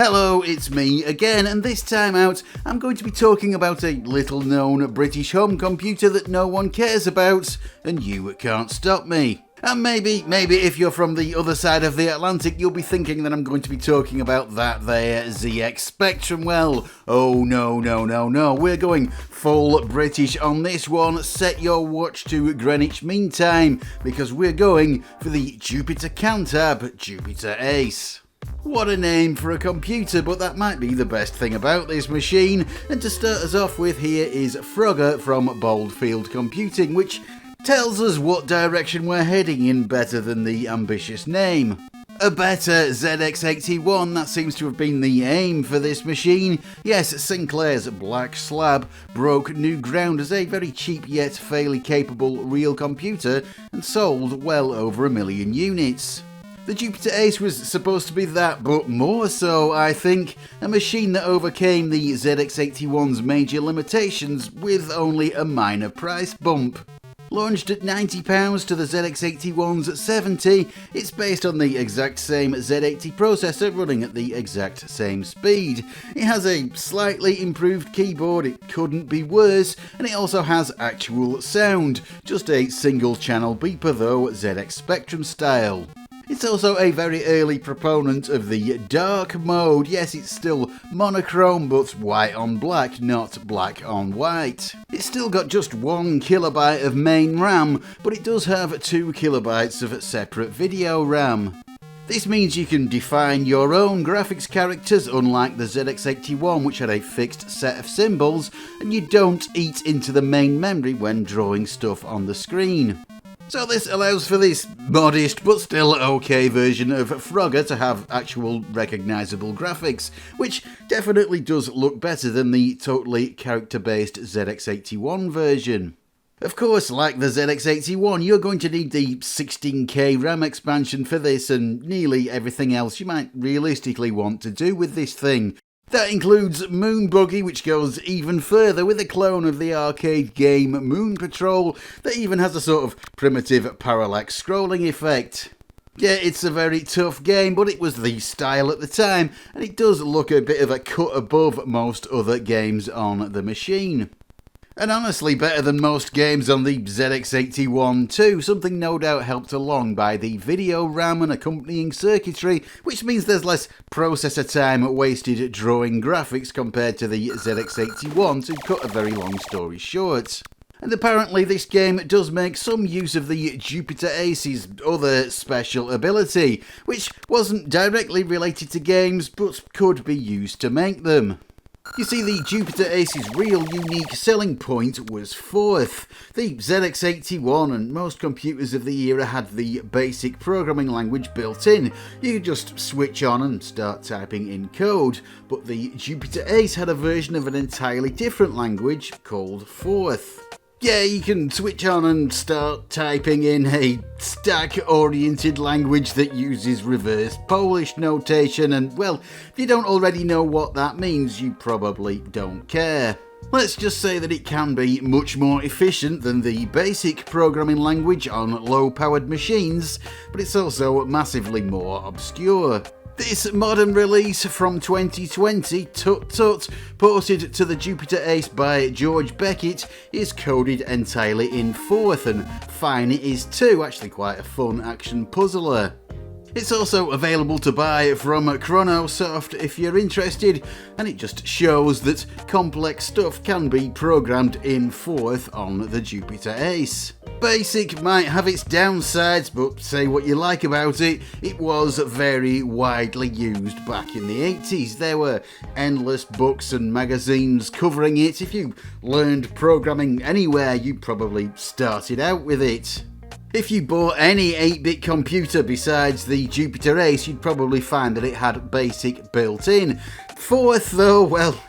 Hello, it's me again, and this time out I'm going to be talking about a little known British home computer that no one cares about, and you can't stop me. And maybe if you're from the other side of the Atlantic, you'll be thinking that I'm going to be talking about that there ZX Spectrum. Well, oh no, we're going full British on this one. Set your watch to Greenwich Mean Time, because we're going for the Jupiter Cantab Jupiter Ace. What a name for a computer, but that might be the best thing about this machine. And to start us off with, here is Frogger from Boldfield Computing, which tells us what direction we're heading in better than the ambitious name. A better ZX81, that seems to have been the aim for this machine. Yes, Sinclair's Black Slab broke new ground as a very cheap yet fairly capable real computer and sold well over 1 million units. The Jupiter Ace was supposed to be that, but more so, I think. A machine that overcame the ZX81's major limitations with only a minor price bump. Launched at £90 to the ZX81's at £70, it's based on the exact same Z80 processor running at the exact same speed. It has a slightly improved keyboard, it couldn't be worse, and it also has actual sound, just a single channel beeper though, ZX Spectrum style. It's also a very early proponent of the dark mode. Yes, it's still monochrome, but white on black, not black on white. It's still got just 1 kilobyte of main RAM, but it does have 2 kilobytes of separate video RAM. This means you can define your own graphics characters, unlike the ZX81, which had a fixed set of symbols, and you don't eat into the main memory when drawing stuff on the screen. So this allows for this modest but still okay version of Frogger to have actual recognisable graphics, which definitely does look better than the totally character-based ZX81 version. Of course, like the ZX81, you're going to need the 16K RAM expansion for this and nearly everything else you might realistically want to do with this thing. That includes Moon Buggy, which goes even further with a clone of the arcade game Moon Patrol that even has a sort of primitive parallax scrolling effect. Yeah, it's a very tough game, but it was the style at the time, and it does look a bit of a cut above most other games on the machine. And honestly better than most games on the ZX81 too, something no doubt helped along by the video RAM and accompanying circuitry, which means there's less processor time wasted drawing graphics compared to the ZX81, to cut a very long story short. And apparently this game does make some use of the Jupiter Ace's other special ability, which wasn't directly related to games but could be used to make them. You see, the Jupiter Ace's real unique selling point was Forth. The ZX81 and most computers of the era had the basic programming language built in. You could just switch on and start typing in code, but the Jupiter Ace had a version of an entirely different language called Forth. Yeah, you can switch on and start typing in a stack-oriented language that uses reverse Polish notation, and well, if you don't already know what that means, you probably don't care. Let's just say that it can be much more efficient than the basic programming language on low-powered machines, but it's also massively more obscure. This modern release from 2020, Tut Tut, ported to the Jupiter Ace by George Beckett, is coded entirely in Forth, and fine it is too, actually quite a fun action puzzler. It's also available to buy from Chronosoft if you're interested, and it just shows that complex stuff can be programmed in Forth on the Jupiter Ace. Basic might have its downsides, but say what you like about it, it was very widely used back in the 80s. There were endless books and magazines covering it. If you learned programming anywhere, you probably started out with it. If you bought any 8-bit computer besides the Jupiter Ace, you'd probably find that it had BASIC built in. Forth though, well,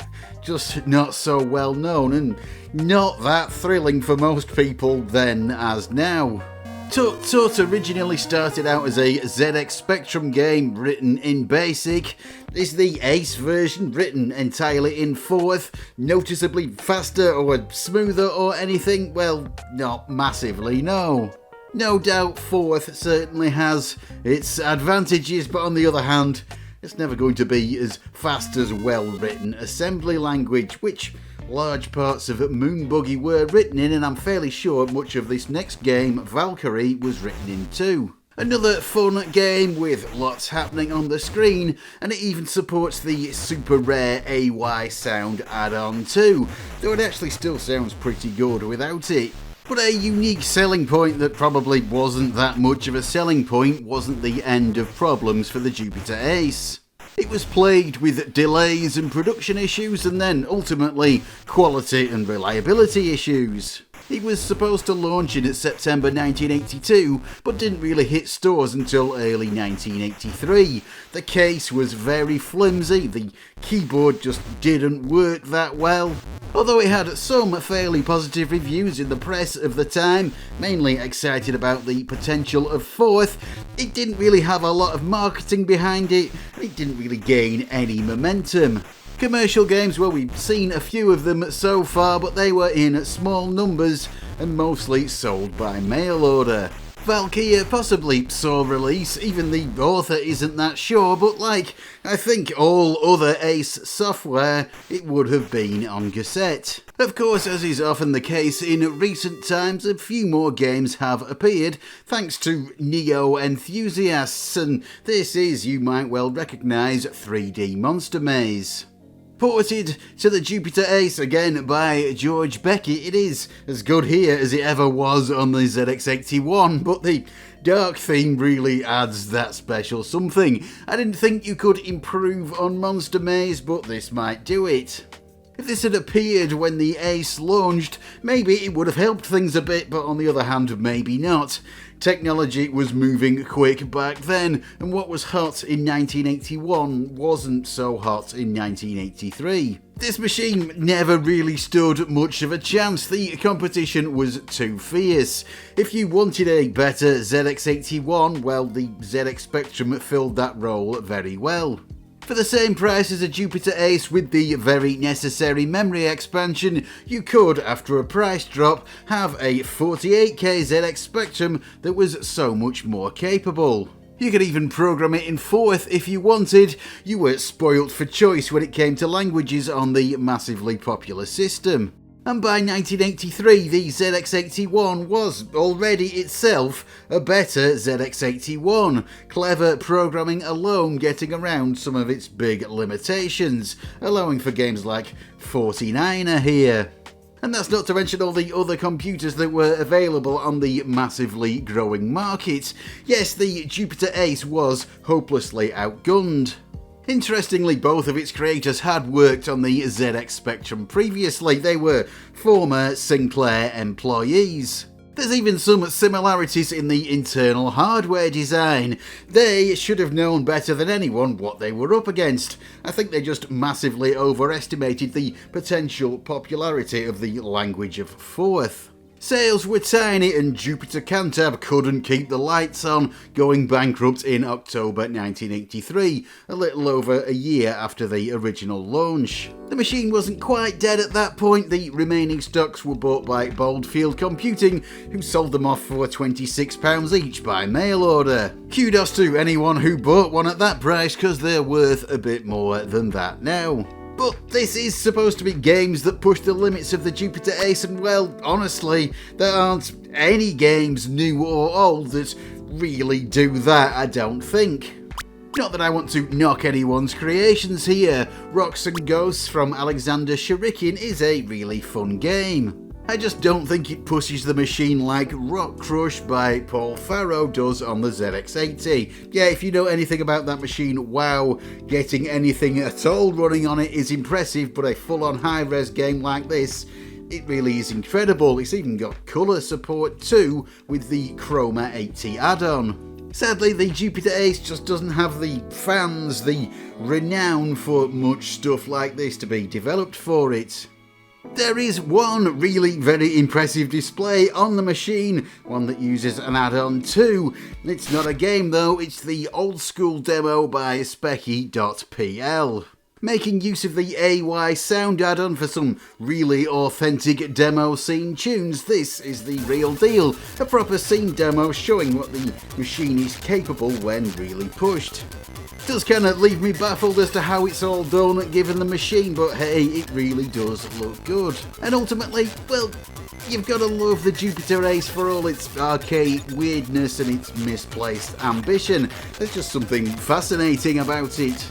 just not so well known and not that thrilling for most people then as now. Tut Tut originally started out as a ZX Spectrum game written in BASIC. Is the Ace version written entirely in Forth noticeably faster or smoother or anything? Well, not massively, no. No doubt Forth certainly has its advantages, but on the other hand, It's never going to be as fast as well-written assembly language, which large parts of Moonbuggy were written in, and I'm fairly sure much of this next game, Valkyrie, was written in too. Another fun game with lots happening on the screen, and it even supports the super rare AY sound add-on too, though it actually still sounds pretty good without it. But a unique selling point that probably wasn't that much of a selling point wasn't the end of problems for the Jupiter Ace. It was plagued with delays and production issues, and then ultimately quality and reliability issues. It was supposed to launch in September 1982, but didn't really hit stores until early 1983. The case was very flimsy, the keyboard just didn't work that well. Although it had some fairly positive reviews in the press of the time, mainly excited about the potential of fourth, it didn't really have a lot of marketing behind it, and it didn't really gain any momentum. Commercial games, well, we've seen a few of them so far, but they were in small numbers and mostly sold by mail order. Valkyrie possibly saw release, even the author isn't that sure, but like I think all other Ace software, it would have been on cassette. Of course, as is often the case in recent times, a few more games have appeared thanks to Neo enthusiasts, and this is, you might well recognise, 3D Monster Maze. Ported to the Jupiter Ace again by George Beckett, it is as good here as it ever was on the ZX81, but the dark theme really adds that special something. I didn't think you could improve on Monster Maze, but this might do it. If this had appeared when the Ace launched, maybe it would have helped things a bit, but on the other hand, maybe not. Technology was moving quick back then, and what was hot in 1981 wasn't so hot in 1983. This machine never really stood much of a chance. The competition was too fierce. If you wanted a better ZX81, well, the ZX Spectrum filled that role very well. For the same price as a Jupiter Ace with the very necessary memory expansion, you could, after a price drop, have a 48K ZX Spectrum that was so much more capable. You could even program it in fourth if you wanted. You were spoilt for choice when it came to languages on the massively popular system. And by 1983, the ZX81 was already itself a better ZX81, clever programming alone getting around some of its big limitations, allowing for games like 49er here. And that's not to mention all the other computers that were available on the massively growing market. Yes, the Jupiter Ace was hopelessly outgunned. Interestingly, both of its creators had worked on the ZX Spectrum previously. They were former Sinclair employees. There's even some similarities in the internal hardware design. They should have known better than anyone what they were up against. I think they just massively overestimated the potential popularity of the language of fourth. Sales were tiny and Jupiter Cantab couldn't keep the lights on, going bankrupt in October 1983, a little over a year after the original launch. The machine wasn't quite dead at that point. The remaining stocks were bought by Boldfield Computing, who sold them off for £26 each by mail order. Kudos to anyone who bought one at that price, because they're worth a bit more than that now. But this is supposed to be games that push the limits of the Jupiter Ace, and well, honestly, there aren't any games, new or old, that really do that, I don't think. Not that I want to knock anyone's creations here. Rocks and Ghosts from Alexander Shurikin is a really fun game. I just don't think it pushes the machine like Rock Crush by Paul Farrow does on the ZX80. Yeah, if you know anything about that machine, wow, getting anything at all running on it is impressive, but a full-on high-res game like this, it really is incredible. It's even got colour support too, with the Chroma 80 add-on. Sadly, the Jupiter Ace just doesn't have the fans, the renown for much stuff like this to be developed for it. There is one really very impressive display on the machine, one that uses an add-on too. It's not a game though, it's the old school demo by Specky.pl. Making use of the AY sound add-on for some really authentic demo scene tunes, this is the real deal. A proper scene demo showing what the machine is capable when really pushed. Does kind of leave me baffled as to how it's all done given the machine, but hey, it really does look good. And ultimately, well, you've got to love the Jupiter Ace for all its archaic weirdness and its misplaced ambition. There's just something fascinating about it.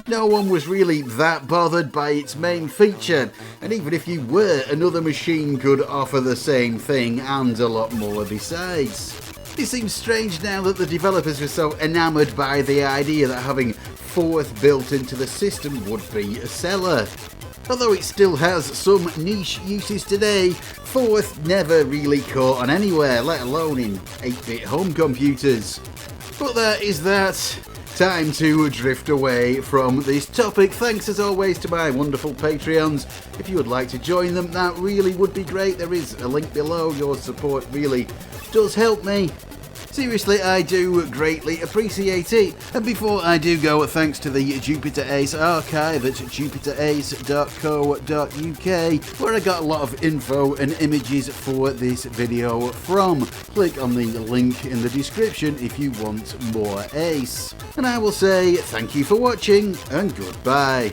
No one was really that bothered by its main feature, and even if you were, another machine could offer the same thing and a lot more besides. It seems strange now that the developers were so enamoured by the idea that having Fourth built into the system would be a seller. Although it still has some niche uses today, Fourth never really caught on anywhere, let alone in 8-bit home computers. But that is that. Time to drift away from this topic. Thanks as always to my wonderful Patreons. If you would like to join them, that really would be great. There is a link below. Your support really does help me. Seriously, I do greatly appreciate it. And before I do go, thanks to the Jupiter Ace archive at jupiterace.co.uk, where I got a lot of info and images for this video from. Click on the link in the description if you want more Ace. And I will say thank you for watching and goodbye.